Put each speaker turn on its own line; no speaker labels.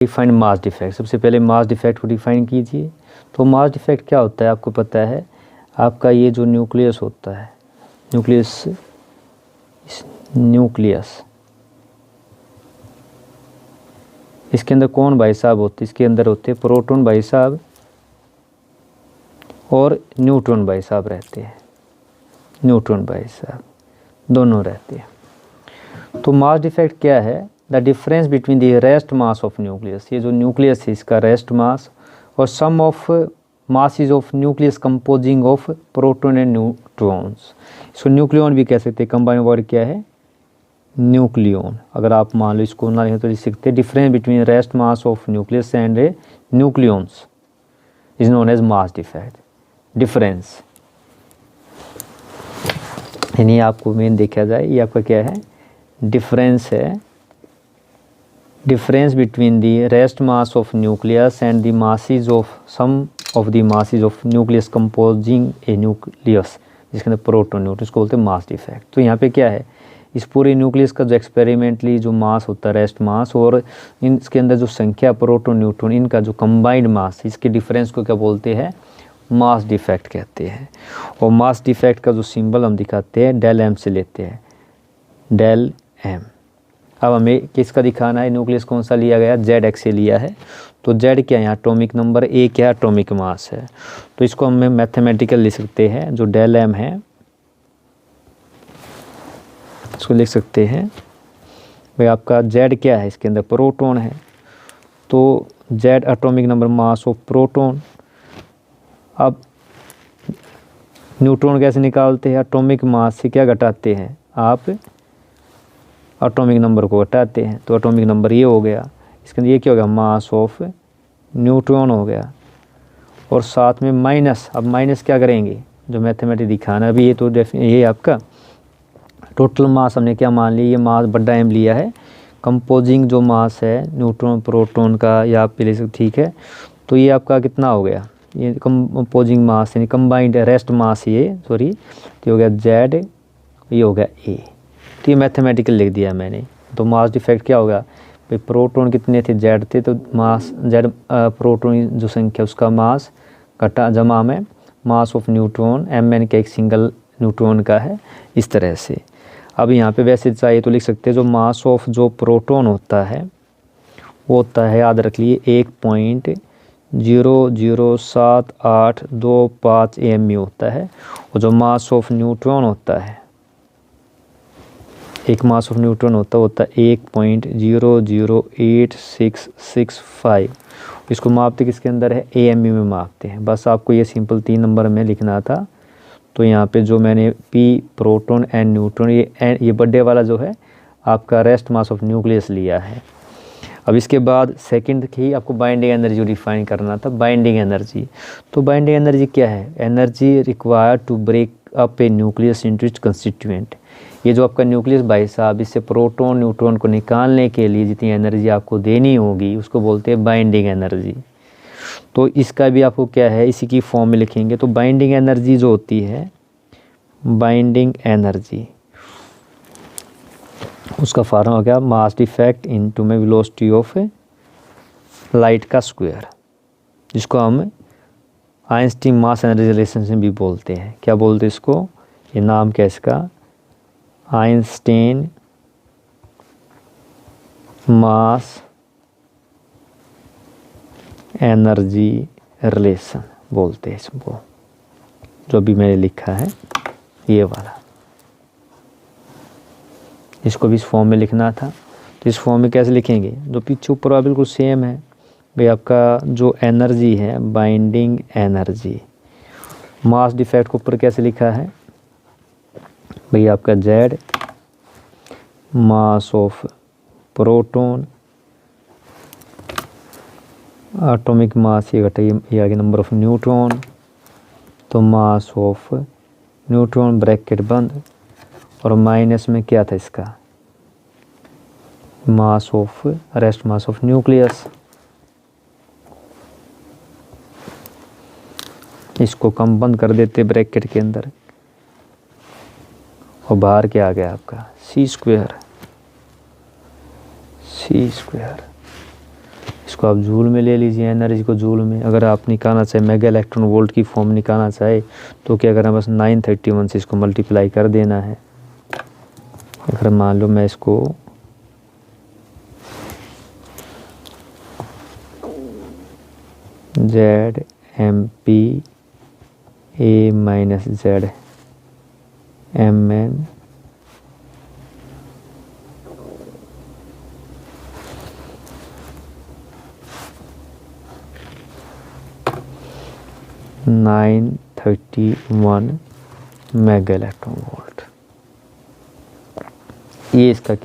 Define mass defect. सबसे पहले mass defect को डिफाइन कीजिए। तो मास डिफेक्ट क्या होता है आपको पता है, आपका ये जो न्यूक्लियस होता है, न्यूक्लियस इसके अंदर कौन भाई साहब होते, इसके अंदर होते प्रोटॉन भाई साहब और न्यूट्रॉन भाई साहब रहते हैं, न्यूट्रॉन भाई साहब दोनों रहते हैं। तो मास डिफेक्ट क्या है, the difference between the rest mass of nucleus, ये जो न्यूक्लियस है इसका रेस्ट मास और sum of masses of nucleus composing of proton and neutrons. इसको न्यूक्लियन भी कह सकते हैं, कंबाइंड वर्ड क्या है न्यूक्लियन। अगर आप मान लो इसको ना लिखें तो लिख सकते हैं difference between rest mass of nucleus and nucleons is known as mass defect. Difference यानी आपको मेन देखा जाए ये आपका क्या है डिफरेंस है, difference between the rest mass of nucleus and the masses of sum of the masses of nucleus composing a nucleus, जिसके अंदर प्रोटॉन न्यूट्रॉन, इसको बोलते हैं मास डिफेक्ट। तो यहाँ पे क्या है, इस पूरे न्यूक्लियस का जो एक्सपेरिमेंटली जो मास होता है रेस्ट मास और इसके अंदर जो संख्या प्रोटॉन न्यूट्रॉन इनका जो कंबाइंड मास, इसके डिफरेंस को क्या बोलते हैं मास डिफेक्ट कहते हैं। और मास डिफेक्ट का जो सिंबल हम दिखाते हैं डेल एम से लेते हैं, डेल एम। अब हमें किसका दिखाना है, न्यूक्लियस कौन सा लिया गया, जेड एक्स से लिया है। तो जेड क्या है यहाँ एटॉमिक नंबर, ए क्या एटॉमिक मास है। तो इसको हम मैथमेटिकल लिख सकते हैं, जो डेल एम है इसको लिख सकते हैं भाई आपका जेड क्या है, इसके अंदर प्रोटॉन है तो Z atomic number mass of proton. अब न्यूट्रॉन कैसे निकालते हैं, एटॉमिक मास से क्या घटाते हैं आप एटॉमिक नंबर को घटाते हैं, तो एटॉमिक नंबर ये हो गया, इसके अंदर ये क्या हो गया मास ऑफ न्यूट्रॉन हो गया और साथ में माइनस। अब माइनस क्या करेंगे, जो मैथमेटिक दिखाना अभी ये तो ये आपका टोटल मास हमने क्या मान लिया, ये मास बड़ा एम लिया है, कंपोजिंग जो मास है न्यूट्रॉन प्रोटॉन का या आप ले सकते, ठीक है। तो ये आपका कितना हो गया, ये कंपोजिंग मास यानी कंबाइंड रेस्ट मास, ये सॉरी तो हो गया जेड, ये हो गया ए। तो ये मैथमेटिकल लिख दिया मैंने। तो मास डिफेक्ट क्या होगा भाई, प्रोटॉन कितने थे जेड थे, तो मास जेड प्रोटॉन जो संख्या उसका मास घटा जमा में mass of neutron M N का एक सिंगल न्यूट्रॉन का है, इस तरह से। अब यहाँ पे वैसे चाहिए तो लिख सकते हैं जो मास ऑफ जो प्रोटॉन होता है वो होता है, याद रख लिए 1.007825 AMU होता है। और जो मास ऑफ न्यूट्रॉन होता है, एक मास ऑफ न्यूट्रॉन होता है 1.008665। इसको मापते किसके अंदर है, AMU में मापते हैं। बस आपको ये सिंपल 3 नंबर में लिखना था। तो यहाँ पे जो मैंने P प्रोटॉन एंड न्यूट्रॉन, ये बर्थडे वाला जो है आपका रेस्ट मास ऑफ न्यूक्लियस लिया है। अब इसके बाद सेकंड की आपको बाइंडिंग एनर्जी डिफाइन करना था, बाइंडिंग एनर्जी। तो बाइंडिंग एनर्जी क्या है, energy required to break up a nucleus into its constituent. ये जो आपका न्यूक्लियस भाई साहब, इससे प्रोटॉन न्यूट्रॉन को निकालने के लिए जितनी एनर्जी आपको देनी होगी उसको बोलते हैं बाइंडिंग एनर्जी। तो इसका भी आपको क्या है इसी की फॉर्म में लिखेंगे। तो बाइंडिंग एनर्जी जो होती है, बाइंडिंग एनर्जी उसका फॉर्मूला हो गया मास डिफेक्ट इनटू में वेलोसिटी ऑफ लाइट का स्क्वायर, जिसको हम आइंस्टीन मास एनर्जी रिलेशनशिप भी बोलते हैं। क्या बोलते हैं इसको, ये नाम क्या है इसका, आइंस्टीन मास एनर्जी रिलेशन बोलते हैं इसको, जो भी मैंने लिखा है ये वाला। इसको भी इस फॉर्म में लिखना था। तो इस फॉर्म में कैसे लिखेंगे, जो पीछे ऊपर बिल्कुल सेम है भाई आपका जो एनर्जी है बाइंडिंग एनर्जी। मास डिफेक्ट को ऊपर कैसे लिखा है भाई आपका Z mass of proton, atomic mass ये घटाइए, ये आगे नंबर ऑफ न्यूट्रॉन, तो मास ऑफ न्यूट्रॉन ब्रैकेट बंद और माइनस में क्या था इसका mass of rest mass of nucleus. इसको कम बंद कर देते ब्रैकेट के अंदर और बाहर क्या आ गया आपका सी स्क्वायर। इसको आप जूल में ले लीजिए, एनर्जी को जूल में। अगर आप निकालना चाहे मेगा इलेक्ट्रॉन वोल्ट की फॉर्म निकालना चाहे तो क्या करना, बस 931 से इसको मल्टीप्लाई कर देना है। अगर मान लो मैं इसको Z M P A minus Z M N nine 31 mega electron volt, ये इसका